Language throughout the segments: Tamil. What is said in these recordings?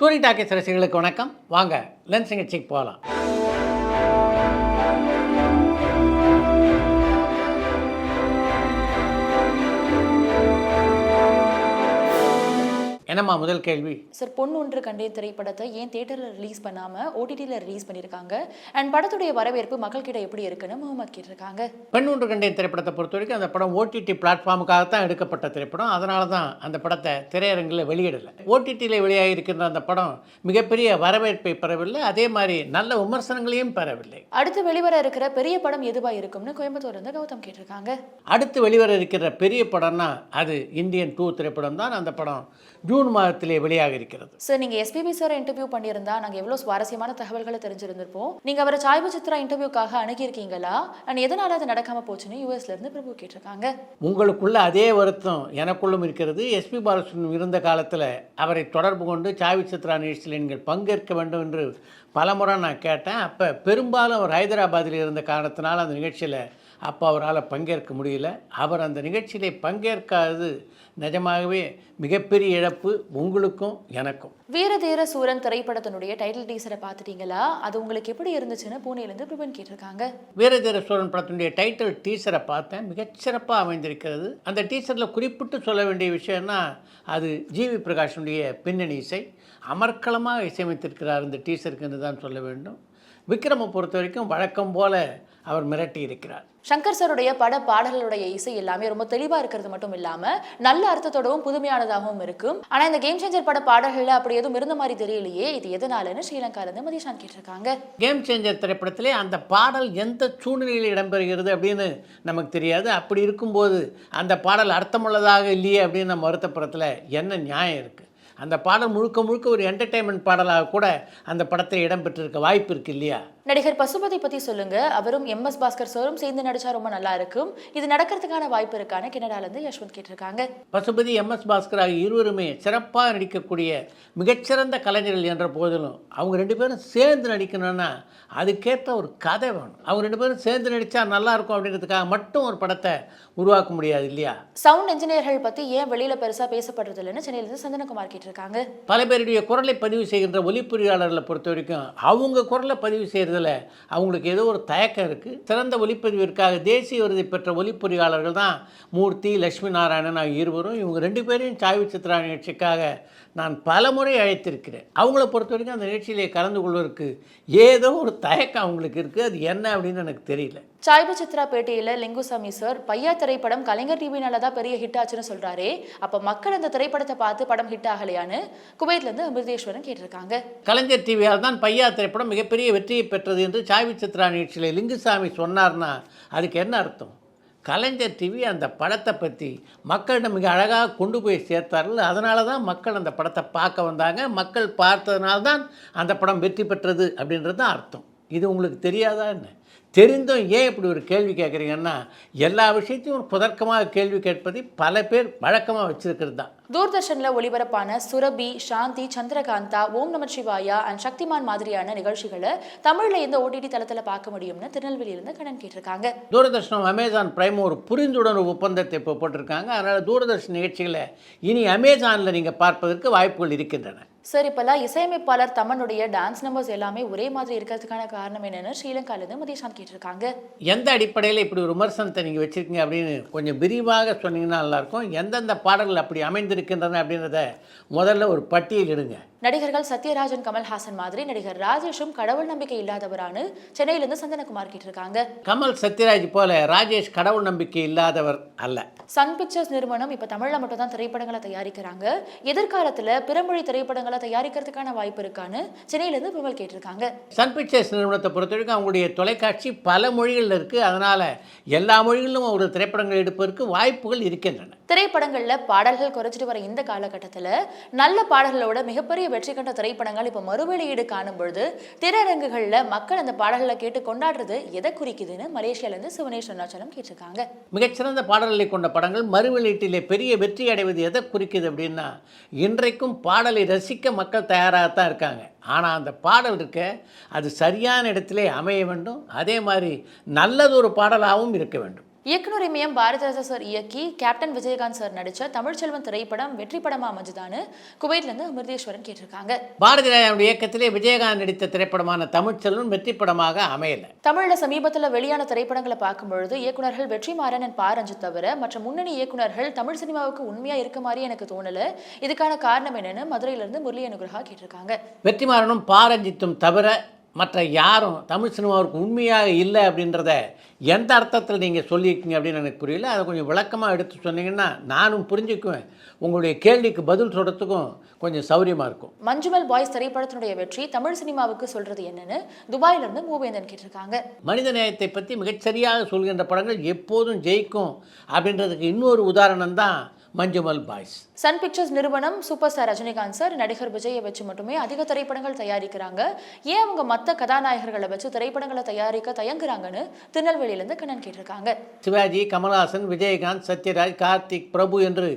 டூரி டாக்கீஸ் ரசிகர்களுக்கு வணக்கம். வாங்க லென்ஸ் நிகழ்ச்சிக்கு போகலாம். என்னம்மா முதல் கேள்வி? சார், பொண்ணு ஒன்று கண்டே திரைப்படத்தை ஏன் தியேட்டரில் ரிலீஸ் பண்ணாமல் ஓடிடியில் ரிலீஸ் பண்ணியிருக்காங்க? அண்ட் படத்துடைய வரவேற்பு மக்கள்கிட்ட எப்படி இருக்குன்னு முகமது கேட்டிருக்காங்க. பெண் ஒன்று கண்டேன் திரைப்படத்தை பொறுத்த வரைக்கும் அந்த படம் ஓடிடி பிளாட்ஃபார்முக்காகத்தான் எடுக்கப்பட்ட திரைப்படம். அதனால தான் அந்த படத்தை திரையரங்கில் வெளியிடலை. ஓடிடியில் வெளியாகி இருக்கின்ற அந்த படம் மிகப்பெரிய வரவேற்பை பெறவில்லை, அதே மாதிரி நல்ல விமர்சனங்களையும் பெறவில்லை. அடுத்து வெளிவர இருக்கிற பெரிய படம் எதுவாக இருக்கும்னு கோயம்புத்தூர் இருந்து கௌதம் கேட்டிருக்காங்க. அடுத்து வெளிவர இருக்கிற பெரிய படம்னா அது இந்தியன் 2 திரைப்படம் தான். அந்த படம் ஜூன் மாதத்திலே வெளியாக இருக்கிறது. சார், நீங்கள் எஸ்பிபி சாரை இன்டர்வியூ பண்ணியிருந்தா நாங்கள் எவ்வளோ சுவாரஸ்யமான தகவல்களை தெரிஞ்சிருந்திருப்போம். நீங்கள் அவரை சாய்வு சித்ரா இன்டர்வியூக்காக அணுகியிருக்கீங்களா? அண்ட் எதனால அது நடக்காமல் போச்சுன்னு யூஎஸ்லேருந்து பிரபு கேட்டிருக்காங்க. உங்களுக்குள்ள அதே வருத்தம் எனக்குள்ளும் இருக்கிறது. எஸ்பி பாலசுப்ரமணியம் இருந்த காலத்தில் அவரை தொடர்பு கொண்டு சாய்வு சித்ரா நிகழ்ச்சியில் நீங்கள் பங்கேற்க வேண்டும் என்று பலமுறை நான் கேட்டேன். அப்போ பெரும்பாலும் அவர் ஹைதராபாத்தில் இருந்த காரணத்தினால் அந்த நிகழ்ச்சியில் அப்போ அவரால் பங்கேற்க முடியல. அவர் அந்த நிகழ்ச்சியிலே பங்கேற்காதது நிஜமாகவே மிகப்பெரிய இழப்பு உங்களுக்கும் எனக்கும். வீரதீர சூரன் திரைப்படத்தினுடைய டைட்டில் டீசரை பார்த்துட்டீங்களா? அது உங்களுக்கு எப்படி இருந்துச்சுன்னு பூனேலேருந்து பிரபன் கேட்டிருக்காங்க. வீரதீர சூரன் படத்தினுடைய டைட்டில் டீசரை பார்த்தேன். மிகச்சிறப்பாக அமைந்திருக்கிறது. அந்த டீசரில் குறிப்பிட்டு சொல்ல வேண்டிய விஷயம்னா அது ஜிவி பிரகாஷனுடைய பின்னணி இசை. அமர்க்களமாக இசையமைத்திருக்கிறார் இந்த டீசருக்கு என்று தான் சொல்ல வேண்டும். விக்ரமை பொறுத்த வரைக்கும் வழக்கம் போல அவர் மிரட்டி இருக்கிறார். சங்கர் சாருடைய பட பாடல்களுடைய இசை எல்லாமே ரொம்ப தெளிவாக இருக்கிறது மட்டும் இல்லாமல் நல்ல அர்த்தத்தோடவும் புதுமையானதாகவும் இருக்கும். ஆனால் இந்த கேம் சேஞ்சர் பட பாடல்களில் அப்படி எதுவும் இருந்த மாதிரி தெரியலையே, இது எதனாலன்னு ஸ்ரீலங்காலேருந்து மதிஷான் கேட்டிருக்காங்க. கேம் சேஞ்சர் திரைப்படத்திலே அந்த பாடல் எந்த சூழ்நிலையில் இடம்பெறுகிறது அப்படின்னு நமக்கு தெரியாது. அப்படி இருக்கும்போது அந்த பாடல் அர்த்தமுள்ளதாக இல்லையே அப்படின்னு நம்ம வருத்தப்படுறதுல என்ன நியாயம் இருக்குது? அந்த பாடல் முழுக்க முழுக்க ஒரு என்டர்டெயின்மெண்ட் பாடலாக கூட அந்த படத்தில் இடம்பெற்றிருக்க வாய்ப்பு இருக்குது இல்லையா? நடிகர் பசுபதி பற்றி சொல்லுங்க. அவரும் எம்எஸ் பாஸ்கர் சாரும் சேர்ந்து நடிச்சா ரொம்ப நல்லா இருக்கும். இது நடக்கிறதுக்கான வாய்ப்பு இருக்கான்னு கனடாலேருந்து யஷ்வந்த் கேட்டிருக்காங்க. பசுபதி எம்எஸ் பாஸ்கர் ஆகிய இருவருமே சிறப்பாக நடிக்கக்கூடிய மிகச்சிறந்த கலைஞர்கள் என்ற போதிலும் அவங்க ரெண்டு பேரும் சேர்ந்து நடிக்கணும்னா அதுக்கேற்ற ஒரு கதை வேணும். அவங்க ரெண்டு பேரும் சேர்ந்து நடித்தா நல்லாயிருக்கும் அப்படின்றதுக்காக மட்டும் ஒரு படத்தை உருவாக்க முடியாது இல்லையா? சவுண்ட் இன்ஜினியர்கள் பற்றி ஏன் வெளியில் பெருசாக பேசப்படுறது இல்லைன்னு சென்னையிலேருந்து சந்தனகுமார் கேட்டிருக்காங்க. பல பேருடைய குரலை பதிவு செய்கின்ற ஒலிப்பொறியாளர்களை பொறுத்த வரைக்கும் அவங்க குரலை பதிவு செய்கிறதுல அவங்களுக்கு ஏதோ ஒரு தயக்கம் இருக்குது. சிறந்த ஒலிப்பதிவிற்காக தேசிய விருதை பெற்ற ஒலிப்பொறியாளர்கள் தான் மூர்த்தி, லட்சுமி நாராயணன் ஆகிய இருவரும். இவங்க ரெண்டு பேரையும் சாய்வு சித்ரா நிகழ்ச்சிக்காக நான் பல முறை அழைத்திருக்கிறேன். அவங்கள பொறுத்த வரைக்கும் அந்த நிகழ்ச்சியிலே கலந்து கொள்வதற்கு ஏதோ ஒரு தயக்கம் அவங்களுக்கு இருக்குது. அது என்ன அப்படின்னு எனக்கு தெரியல. சாய்வு சித்ரா பேட்டியில் லிங்குசாமி சார் பையா திரைப்படம் கலைஞர் டிவினால தான் பெரிய ஹிட் ஆச்சுன்னு சொல்கிறாரே, அப்போ மக்கள் அந்த திரைப்படத்தை பார்த்து படம் ஹிட் ஆகலையான்னு குவைத்லேருந்து அமிர்தேஸ்வரன் கேட்டிருக்காங்க. கலைஞர் டிவியால் தான் பையா திரைப்படம் மிகப்பெரிய வெற்றியை பெற்றது என்று சாய்வு சித்ரா நிகழ்ச்சியில் லிங்குசாமி சொன்னார்னா அதுக்கு என்ன அர்த்தம்? கலைஞர் டிவி அந்த படத்தை பற்றி மக்களிடம் மிக அழகாக கொண்டு போய் சேர்த்தார்கள். அதனால தான் மக்கள் அந்த படத்தை பார்க்க வந்தாங்க. மக்கள் பார்த்ததுனால தான் அந்த படம் வெற்றி பெற்றது அப்படின்றது தான் அர்த்தம். இது உங்களுக்கு தெரியாதா என்ன? தெரிந்தும் ஏன் இப்படி ஒரு கேள்வி கேட்குறீங்கன்னா எல்லா விஷயத்தையும் ஒரு புதர்க்கமாக கேள்வி கேட்பதை பல பேர் வழக்கமாக வச்சுருக்கிறது தான். தூர்தர்ஷனில் ஒளிபரப்பான சுரபி, சாந்தி, சந்திரகாந்தா, ஓம் நம சிவாயா அண்ட் சக்திமான் மாதிரியான நிகழ்ச்சிகளை தமிழில் எந்த ஓடிடி தளத்தில் பார்க்க முடியும்னு திருநெல்வேலியிலிருந்து கடன் கேட்டிருக்காங்க. தூரதர்ஷனம் அமேசான் பிரைம் ஒரு புரிந்துணர்வு ஒப்பந்தத்தை இப்போ போட்டிருக்காங்க. அதனால் தூரதர்ஷன் நிகழ்ச்சிகளை இனி அமேசானில் நீங்கள் பார்ப்பதற்கு வாய்ப்புகள் இருக்கின்றன. சார், இப்போல்லாம் இசையமைப்பாளர் தமனுடைய டான்ஸ் நம்பர்ஸ் எல்லாமே ஒரே மாதிரி இருக்கிறதுக்கான காரணம் என்னென்னு ஸ்ரீலங்காலேருந்து மதிஷான் கேட்டிருக்காங்க. எந்த அடிப்படையில் இப்படி ஒரு விமர்சனத்தை நீங்கள் வச்சுருக்கீங்க அப்படின்னு கொஞ்சம் விரிவாக சொன்னீங்கன்னா நல்லாயிருக்கும். எந்தெந்த பாடல்கள் அப்படி அமைந்திருக்கின்றன அப்படின்றத முதல்ல ஒரு பட்டியலிடுங்க. நடிகர்கள் சத்யராஜன், கமல்ஹாசன் மாதிரி நடிகர் ராஜேஷும் கடவுள் நம்பிக்கை இல்லாதவரானு சென்னையிலிருந்து சந்தனகுமார் கேட்டிருக்காங்க. கமல், சத்யராஜ் போல ராஜேஷ் கடவுள் நம்பிக்கை இல்லாதவர் அல்ல. சன் பிக்சர்ஸ் நிறுவனம் இப்போ தமிழில் மட்டும் தான் திரைப்படங்களை தயாரிக்கிறாங்க. எதிர்காலத்தில் பிறமொழி திரைப்படங்களை தயாரிக்கிறதுக்கான வாய்ப்பு இருக்கான்னு சென்னையிலேருந்து விமல் கேட்டிருக்காங்க. சன் பிக்சர்ஸ் நிறுவனத்தை பொறுத்த வரைக்கும் அவங்களுடைய தொலைக்காட்சி பல மொழிகளில் இருக்குது. அதனால் எல்லா மொழிகளிலும் ஒரு திரைப்படங்கள் எடுப்பதற்கு வாய்ப்புகள் இருக்கின்றன. திரைப்படங்களில் பாடல்கள் குறைச்சிட்டு வர இந்த காலகட்டத்தில் நல்ல பாடல்களோட மிகப்பெரிய வெற்றி கண்ட திரைப்படங்கள் இப்போ மறுவெளியீடு காணும் பொழுது திரையரங்குகளில் மக்கள் அந்த பாடல்களை கேட்டு கொண்டாடுறது எதை குறிக்குதுன்னு மலேசியாவிலேருந்து சிவனேஷ் அருணாச்சலம் கேட்டிருக்காங்க. மிகச்சிறந்த பாடல்களை கொண்ட படங்கள் மறுவெளியீட்டிலே பெரிய வெற்றி அடைவது எதை குறிக்குது அப்படின்னா இன்றைக்கும் பாடலை ரசிக்க மக்கள் தயாராகத்தான் இருக்காங்க. ஆனால் அந்த பாடல் இருக்க அது சரியான இடத்திலே அமைய வேண்டும். அதே மாதிரி நல்லதொரு பாடலாகவும் இருக்க வேண்டும். இயக்குனர் இமயம் பாரதிராஜா சார் இயக்கி கேப்டன் விஜயகாந்த் சார் நடிச்ச தமிழ்ச்செல்வன் திரைப்படம் வெற்றி படமா அமைஞ்சுதான்னு குவைட்ல இருந்து அமிர்தேஸ்வரன் கேட்டிருக்காங்க. பாரதிராஜாவுடைய இயக்கத்திலே விஜயகாந்த் நடித்த திரைப்படமான தமிழ்ச்செல்வன் வெற்றி படமாக அமையல. தமிழ்ல சமீபத்தில் வெளியான திரைப்படங்களை பார்க்கும்பொழுது இயக்குனர்கள் வெற்றிமாறன் பா ரஞ்சித் தவிர மற்ற முன்னணி இயக்குனர்கள் தமிழ் சினிமாவுக்கு உண்மையா இருக்க மாதிரி எனக்கு தோணல. இதுக்கான காரணம் என்னன்னு மதுரையிலிருந்து முரளி அனுகிரகா கேட்டிருக்காங்க. வெற்றிமாறனும் பாரஞ்சித்தும் தவிர மற்ற யாரும் தமிழ் சினிமாவுக்கு உண்மையாக இல்லை அப்படின்றத எந்த அர்த்தத்தில் நீங்கள் சொல்லியிருக்கீங்க அப்படின்னு எனக்கு புரியல. அதை கொஞ்சம் விளக்கமாக எடுத்து சொன்னீங்கன்னா நானும் புரிஞ்சுக்குவேன். உங்களுடைய கேள்விக்கு பதில் சொல்கிறதுக்கும் கொஞ்சம் சௌரியமாக இருக்கும். மஞ்சுமல் பாய்ஸ் திரைப்படத்தினுடைய வெற்றி தமிழ் சினிமாவுக்கு சொல்றது என்னன்னு துபாயிலிருந்து மூவேந்தன் கேட்டிருக்காங்க. மனித நேயத்தை பற்றி மிகச்சரியாக சொல்கின்ற படங்கள் எப்போதும் ஜெயிக்கும் அப்படின்றதுக்கு இன்னொரு உதாரணம் தான் மஞ்சுமல் பாய்ஸ். சன் பிக்சர்ஸ் நிறுவனம் சூப்பர் ஸ்டார் ரஜினிகாந்த் சார் நடிகர் விஜயை வச்சு மட்டுமே அதிக திரைப்படங்கள் தயாரிக்கிறாங்க. ஏன் அவங்க மற்ற கதாநாயகர்களை வச்சு திரைப்படங்களை தயாரிக்க தயங்குறாங்கன்னு திருநெல்வேலியிலிருந்து கண்ணன் கேட்டிருக்காங்க. சிவாஜி, கமல்ஹாசன், விஜயகாந்த், சத்யராஜ், கார்த்திக், பிரபு என்று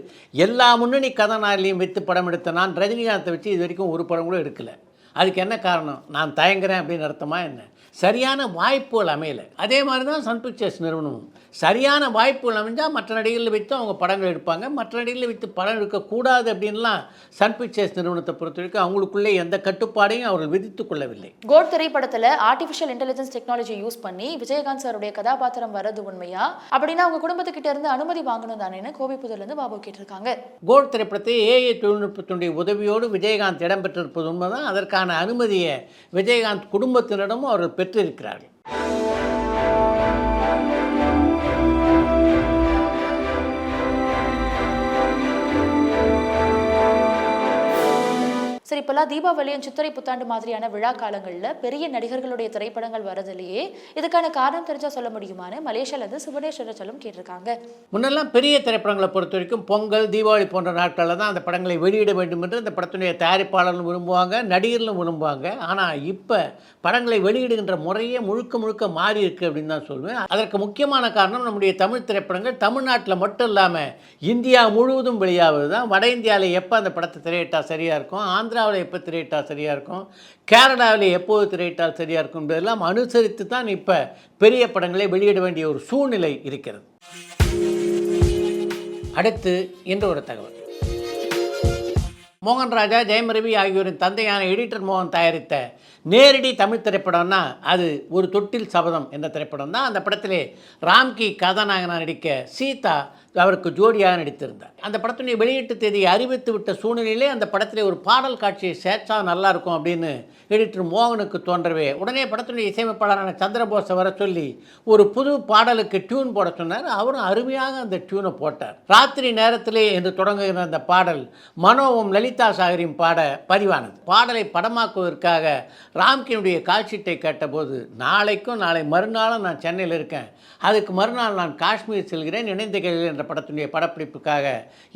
எல்லா முன்னணி கதாநாயகர்களையும் வைத்து படம் எடுத்த நான் ரஜினிகாந்தை வச்சு இது வரைக்கும் ஒரு படம் கூட எடுக்கலை. அதுக்கு என்ன காரணம்? நான் தயங்குறேன் அப்படின்னு அர்த்தமா என்ன? சரியான வாய்ப்புகள் அமையலை. அதே மாதிரி தான் சன் பிக்சர்ஸ் நிறுவனமும் சரியான வாய்ப்புகள் அமைஞ்சால் மற்ற நடிகர்களை வைத்து அவங்க படங்கள் எடுப்பாங்க. மற்ற நடிகர்களை வைத்து படம் எடுக்கக்கூடாது அப்படின்லாம் சன் பிக்சர்ஸ் நிறுவனத்தை பொறுத்த வரைக்கும் அவங்களுக்குள்ளே எந்த கட்டுப்பாடையும் அவர்கள் விதித்து கொள்ளவில்லை. கோட் திரைப்படத்தில் ஆர்டிஃபிஷியல் இன்டெலிஜென்ஸ் டெக்னாலஜி யூஸ் பண்ணி விஜயகாந்த் சாருடைய கதாபாத்திரம் வரது உண்மையா? அப்படின்னா அவங்க குடும்பத்துக்கிட்ட இருந்து அனுமதி வாங்கணும் தானேன்னு கோபிப்புதூர்லேருந்து பாபு கேட்டிருக்காங்க. கோட் திரைப்படத்தை ஏஐ தொழில்நுட்பத்தினுடைய உதவியோடு விஜயகாந்த் இடம்பெற்றிருப்பது உண்மைதான். அதற்கான அனுமதியை விஜயகாந்த் குடும்பத்தினரிடமும் அவர்கள் பெற்றிருக்கிறார்கள். சரி, இப்பெல்லாம் தீபாவளி சித்திரை புத்தாண்டு மாதிரியான விழா காலங்களில் பெரிய நடிகர்களுடைய திரைப்படங்கள் வரதிலேயே இதுக்கான காரணம் தெரிஞ்சா சொல்ல முடியுமான்னு மலேசியாவிலிருந்து சுபனேஸ்வரச்சலம் கேட்டிருக்காங்க. முன்னெல்லாம் பெரிய திரைப்படங்களை பொறுத்த வரைக்கும் பொங்கல், தீபாவளி போன்ற நாட்களில் தான் அந்த படங்களை வெளியிட வேண்டும் என்று அந்த படத்தினுடைய தயாரிப்பாளர்களும் விரும்புவாங்க, நடிகர்களும் விரும்புவாங்க. ஆனால் இப்போ படங்களை வெளியிடுகின்ற முறையே முழுக்க மாறி இருக்கு அப்படின்னு தான் சொல்லுவேன். அதற்கு முக்கியமான காரணம் நம்முடைய தமிழ் திரைப்படங்கள் தமிழ்நாட்டில் மட்டும் இல்லாமல் இந்தியா முழுவதும் வெளியாவது தான். வட இந்தியாவில் எப்போ அந்த படத்தை திரையிட்டால் சரியாக இருக்கும், ஆந்திராவில் எப்போ திரையிட்டால் சரியாக இருக்கும், கேரளாவில் எப்போது திரையிட்டால் சரியாக இருக்கும் என்பதெல்லாம் அனுசரித்து தான் இப்போ பெரிய படங்களை வெளியிட வேண்டிய ஒரு சூழ்நிலை இருக்கிறது. அடுத்து இன்று ஒரு தகவல். மோகன் ராஜா, ஜெயம் ரவி ஆகியோரின் தந்தையான எடிட்டர் மோகன் தயாரித்த நேரடி தமிழ் திரைப்படம்னா அது ஒரு தொட்டில் சபதம் என்ற திரைப்படம் தான். அந்த படத்திலே ராம்கி கதாநாயகனாக நடிக்க சீதா அவருக்கு ஜோடியாக நடித்திருந்தார். அந்த படத்தினுடைய வெளியீட்டு தேதியை அறிவித்து விட்ட சூழ்நிலையிலே அந்த படத்திலே ஒரு பாடல் காட்சியை சேர்த்தா நல்லாயிருக்கும் அப்படின்னு எடிட்டர் மோகனுக்கு தோன்றவே உடனே படத்தினுடைய இசையமைப்பாளரான சந்திரபோஸை வர சொல்லி ஒரு புது பாடலுக்கு டியூன் போட சொன்னார். அவரும் அருமையாக அந்த டியூனை போட்டார். ராத்திரி நேரத்திலே என்று தொடங்குகிற அந்த பாடல் மனோவும் லலிதா சாகரியும் பாட பதிவானது. பாடலை படமாக்குவதற்காக ராம்கியினுடைய கால்ஷீட்டை கேட்டபோது நாளை மறுநாளும் நான் சென்னையில் இருக்கேன், அதுக்கு மறுநாள் நான் காஷ்மீர் செல்கிறேன், இணைந்த கையில் என்ற படத்தினுடைய படப்பிடிப்புக்காக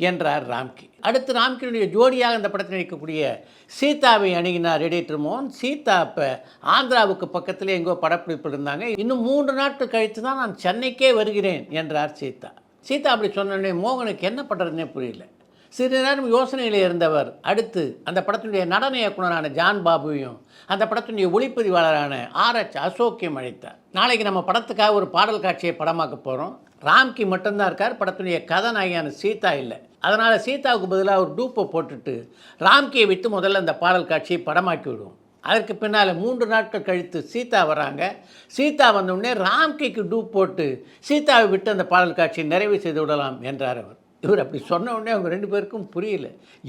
என்றார் ராம்கி. அடுத்து ராம்கியினுடைய ஜோடியாக இந்த படத்தில் நடிக்கக்கூடிய சீதாவை அணுகினார் எடிட்டர் மோகன். சீதா இப்போ ஆந்திராவுக்கு பக்கத்தில் எங்கோ படப்பிடிப்பு இருந்தாங்க. இன்னும் 3 நாட்கள் கழித்து தான் நான் சென்னைக்கே வருகிறேன் என்றார் சீதா. அப்படி சொன்னோடனே மோகனுக்கு என்ன பண்ணுறதுனே புரியல. சிறிது நேரம் யோசனையில் இருந்தவர் அடுத்து அந்த படத்தினுடைய நடன இயக்குனரான ஜான் பாபுவையும் அந்த படத்தினுடைய ஒளிப்பதிவாளரான RH அசோக்கையும் அழைத்தார். நாளைக்கு நம்ம படத்துக்காக ஒரு பாடல் காட்சியை படமாக்க போகிறோம். ராம்கி மட்டும்தான் இருக்கார், படத்தினுடைய கதாநாயகியான சீதா இல்லை. அதனால் சீதாவுக்கு பதிலாக ஒரு டூப்பை போட்டுட்டு ராம்கியை விட்டு முதல்ல அந்த பாடல் காட்சியை படமாக்கி விடுவோம். அதற்கு பின்னால் 3 நாட்கள் கழித்து சீதா வராங்க. சீதா வந்தவுடனே ராம்கிக்கு டூப் போட்டு சீதாவை விட்டு அந்த பாடல் காட்சியை நிறைவு செய்து விடலாம் என்றார் அவர். இவர் அப்படி சொன்ன உடனே அவங்க 2 பேருக்கும் புரியல.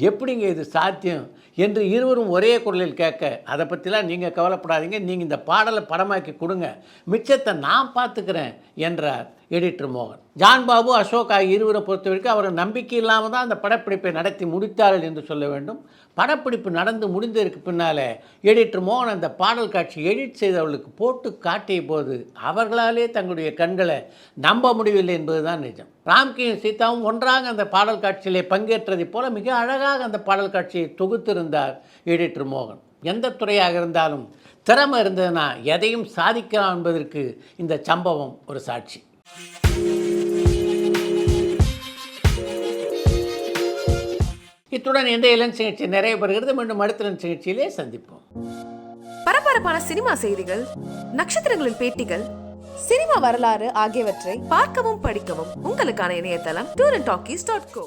எப்படிங்க இது சாத்தியம் என்று இருவரும் ஒரே குரலில் கேட்க, அதை பற்றிலாம் நீங்கள் கவலைப்படாதீங்க, நீங்கள் இந்த பாடலை படமாக்கி கொடுங்க, மிச்சத்தை நான் பார்த்துக்கிறேன் என்றார் எடிட்டர் மோகன். ஜான் பாபு, அசோக் ஆகிய இருவரை பொறுத்த வரைக்கும் அவர் நம்பிக்கை இல்லாமல் தான் அந்த படப்பிடிப்பை நடத்தி முடித்தார்கள் என்று சொல்ல வேண்டும். படப்பிடிப்பு நடந்து முடிந்ததற்கு பின்னால் எடிட்டர் மோகன் அந்த பாடல் காட்சி எடிட் செய்தவர்களுக்கு போட்டு காட்டிய போது அவர்களாலே தங்களுடைய கண்களை நம்ப முடியவில்லை என்பதுதான் நிஜம். ராம்கியும் சீதாவும் ஒன்றாக அந்த பாடல் காட்சியிலே பங்கேற்றதைப் போல மிக அழகாக அந்த பாடல் காட்சியை தொகுத்திருந்தார் எடிட்டர் மோகன். எந்த துறையாக இருந்தாலும் திறமை இருந்ததுன்னா எதையும் சாதிக்கலாம் என்பதற்கு இந்த சம்பவம் ஒரு சாட்சி. இத்துடன் இந்த இளம் நிகழ்ச்சி நிறைவு பெறுகிறது. மீண்டும் அடுத்த நிகழ்ச்சியிலே சந்திப்போம். பரபரப்பான சினிமா செய்திகள், நட்சத்திரங்களின் பேட்டிகள், சினிமா வரலாறு ஆகியவற்றை பார்க்கவும் படிக்கவும் உங்களுக்கான இணையதளம் tourantalkies.co.